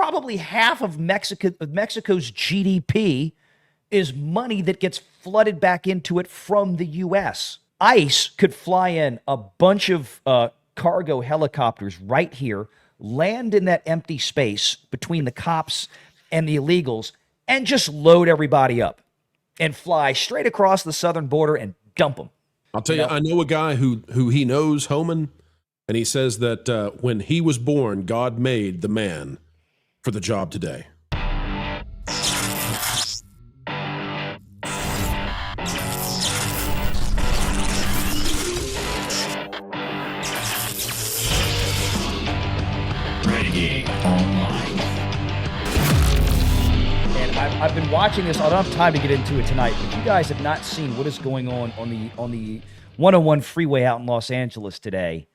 Probably half of Mexico's GDP is money that gets flooded back into it from the U.S. ICE could fly in a bunch of cargo helicopters right here, land in that empty space between the cops and the illegals, and just load everybody up and fly straight across the southern border and dump them. I'll tell you, I know a guy who he knows, Homan, and he says that when he was born, God made the man for the job today. Renegade Online. And I've been watching this. I don't have time to get into it tonight, but you guys have not seen what is going on the 101 freeway out in Los Angeles today.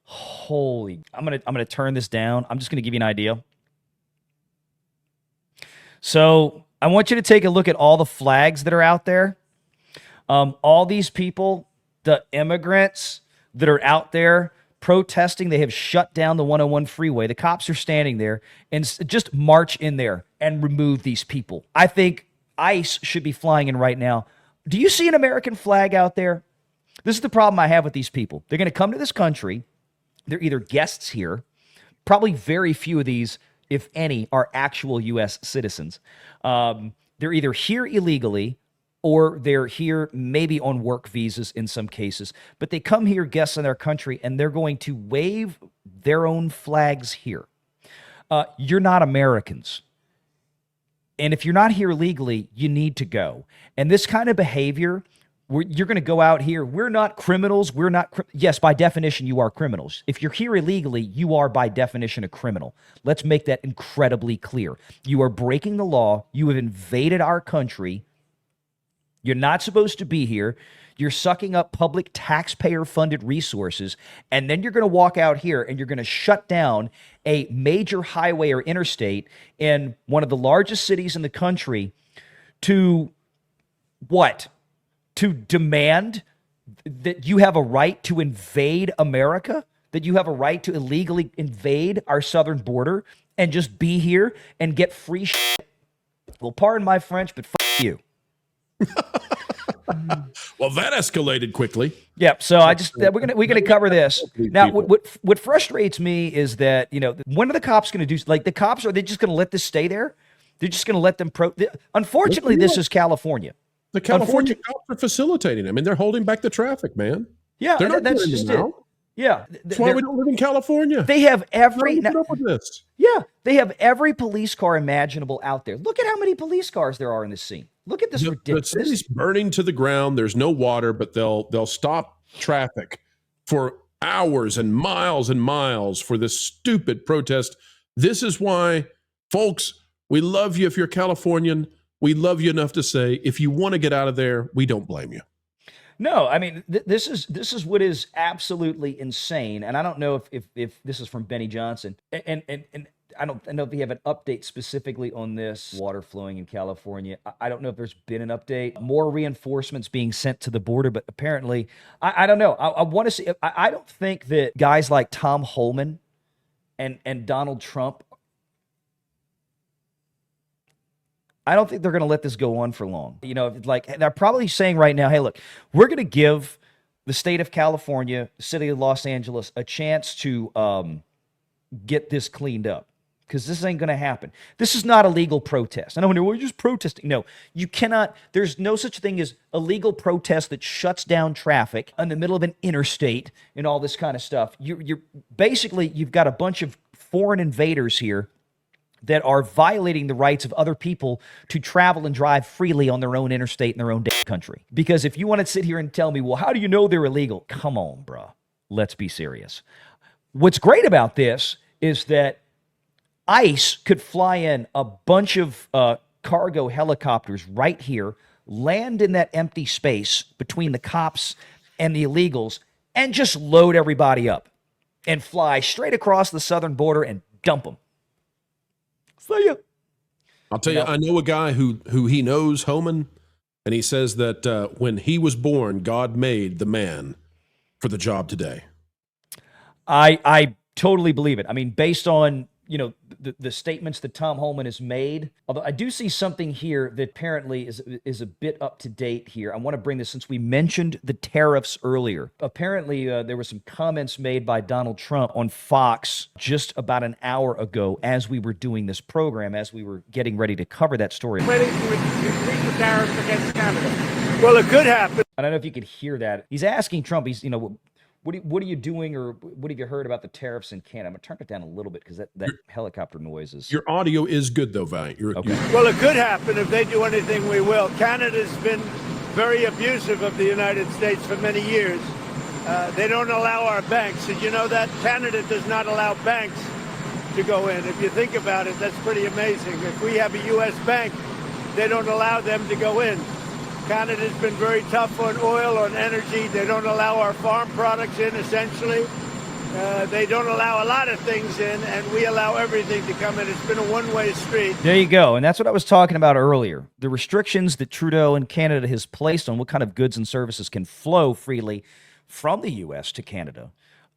Holy! I'm gonna turn this down. I'm just gonna give you an idea. So I want you to take a look at all the flags that are out there. All these people, the immigrants that are out there protesting, they have shut down the 101 freeway. The cops are standing there and just march in there and remove these people. I think ICE should be flying in right now. Do you see an American flag out there? This is the problem I have with these people. They're going to come to this country. They're either guests here. Probably very few of these, if any, are actual U.S. citizens. They're either here illegally or they're here maybe on work visas in some cases. But they come here, guests in their country, and they're going to wave their own flags here. You're not Americans. And if you're not here legally, you need to go. And this kind of behavior, you're going to go out here. We're not criminals. Yes, by definition, you are criminals. If you're here illegally, you are by definition a criminal. Let's make that incredibly clear. You are breaking the law. You have invaded our country. You're not supposed to be here. You're sucking up public taxpayer-funded resources, and then you're going to walk out here and you're going to shut down a major highway or interstate in one of the largest cities in the country to what? To demand that you have a right to invade America, that you have a right to illegally invade our southern border and just be here and get free shit. Well, pardon my French, but fuck you. Well, that escalated quickly. Yep. So we're gonna cover this now. What frustrates me is that when are the cops going to do? Like, the cops, are they just going to let this stay there? They're just going to let them Unfortunately, this is California. The California cops are facilitating. I mean, they're holding back the traffic, man. Yeah, they're not that's doing just it. Now. Yeah, that's why we don't live in California. They have every. Put up with this. Yeah, they have every police car imaginable out there. Look at how many police cars there are in this scene. Look at this ridiculous. The city's burning to the ground. There's no water, but they'll stop traffic for hours and miles for this stupid protest. This is why, folks, we love you if you're Californian. We love you enough to say, if you want to get out of there, we don't blame you. No, I mean, this is what is absolutely insane. And I don't know if this is from Benny Johnson. And I don't know if we have an update specifically on this water flowing in California. I don't know if there's been an update. More reinforcements being sent to the border, but apparently, I don't know. I want to see. I don't think that guys like Tom Holman and Donald Trump, I don't think they're going to let this go on for long. Like, they're probably saying right now, hey, look, we're going to give the state of California, the city of Los Angeles, a chance to get this cleaned up, because this ain't going to happen. This is not a legal protest. And I wonder, well, you're just protesting. No, you cannot. There's no such thing as a legal protest that shuts down traffic in the middle of an interstate and all this kind of stuff. You're basically, you've got a bunch of foreign invaders here that are violating the rights of other people to travel and drive freely on their own interstate in their own country. Because if you want to sit here and tell me, well, how do you know they're illegal? Come on, bruh. Let's be serious. What's great about this is that ICE could fly in a bunch of cargo helicopters right here, land in that empty space between the cops and the illegals, and just load everybody up and fly straight across the southern border and dump them. See ya. I'll tell you, I know a guy who he knows, Homan, and he says that when he was born, God made the man for the job today. I totally believe it. I mean, based on the statements that Tom Holman has made. Although I do see something here that apparently is a bit up to date here. I want to bring this since we mentioned the tariffs earlier. Apparently, there were some comments made by Donald Trump on Fox just about an hour ago as we were doing this program, as we were getting ready to cover that story. Waiting to increase the tariffs against Canada. Well, it could happen. I don't know if you could hear that. He's asking Trump, what are you doing, or what have you heard about the tariffs in Canada? I'm going to turn it down a little bit because that helicopter noise is... Your audio is good, though, Valiant. Okay. Well, it could happen. If they do anything, we will. Canada's been very abusive of the United States for many years. They don't allow our banks. Did you know that? Canada does not allow banks to go in. If you think about it, that's pretty amazing. If we have a U.S. bank, they don't allow them to go in. Canada's been very tough on oil, on energy. They don't allow our farm products in, essentially. They don't allow a lot of things in, and we allow everything to come in. It's been a one-way street. There you go. And that's what I was talking about earlier. The restrictions that Trudeau and Canada has placed on what kind of goods and services can flow freely from the U.S. to Canada,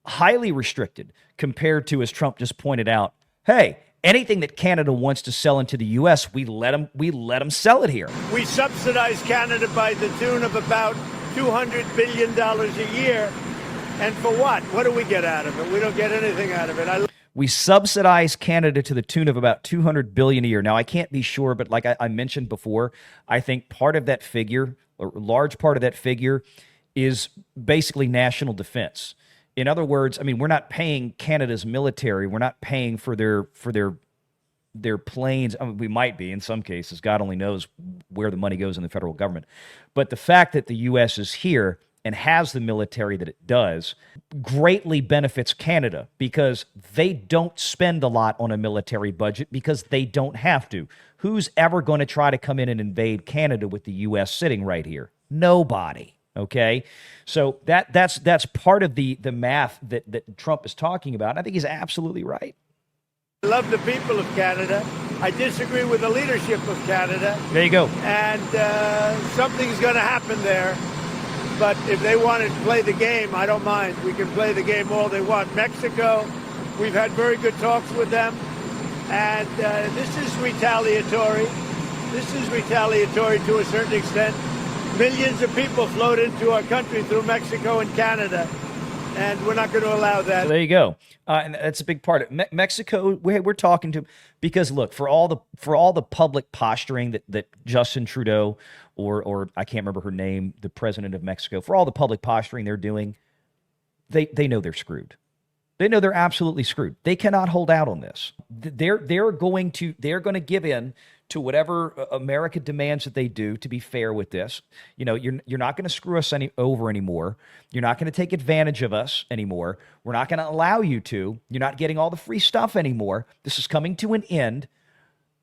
highly restricted compared to, as Trump just pointed out, hey, anything that Canada wants to sell into the U.S., we let them sell it here. We subsidize Canada by the tune of about $200 billion a year. And for what? What do we get out of it? We don't get anything out of it. We subsidize Canada to the tune of about $200 billion a year. Now, I can't be sure, but like I mentioned before, I think part of that figure, or a large part of that figure, is basically national defense. In other words, I mean, we're not paying Canada's military. We're not paying for their planes. I mean, we might be in some cases. God only knows where the money goes in the federal government. But the fact that the U.S. is here and has the military that it does greatly benefits Canada because they don't spend a lot on a military budget because they don't have to. Who's ever going to try to come in and invade Canada with the U.S. sitting right here? Nobody. Okay, so that's part of the math that Trump is talking about. And I think he's absolutely right. I love the people of Canada. I disagree with the leadership of Canada. There you go. And something's going to happen there. But if they want to play the game, I don't mind. We can play the game all they want. Mexico, we've had very good talks with them. And this is retaliatory. This is retaliatory to a certain extent. Millions of people flowed into our country through Mexico and Canada, and we're not going to allow that. So there you go. And that's a big part of it. Mexico, we're talking to, because look, for all the public posturing that Justin Trudeau or I can't remember her name, the president of Mexico, for all the public posturing they're doing, they know they're screwed. They know they're absolutely screwed. They cannot hold out on this. They're going to give in to whatever America demands that they do to be fair with this. You know, you're not going to screw us over anymore. You're not going to take advantage of us anymore. We're not going to allow you to. You're not getting all the free stuff anymore. This is coming to an end.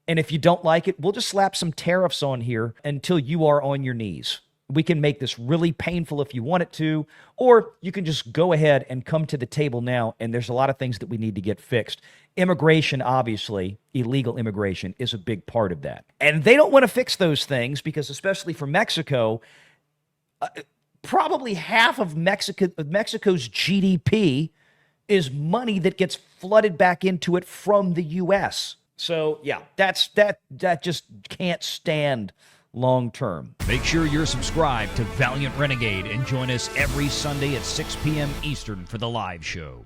And if you don't like it, we'll just slap some tariffs on here until you are on your knees. We can make this really painful if you want it to, or you can just go ahead and come to the table now, and there's a lot of things that we need to get fixed. Immigration, obviously, illegal immigration is a big part of that. And they don't want to fix those things because, especially for Mexico, probably half of Mexico's GDP is money that gets flooded back into it from the U.S. So, yeah, that just can't stand long term. Make sure you're subscribed to Valiant Renegade and join us every Sunday at 6 p.m. Eastern for the live show.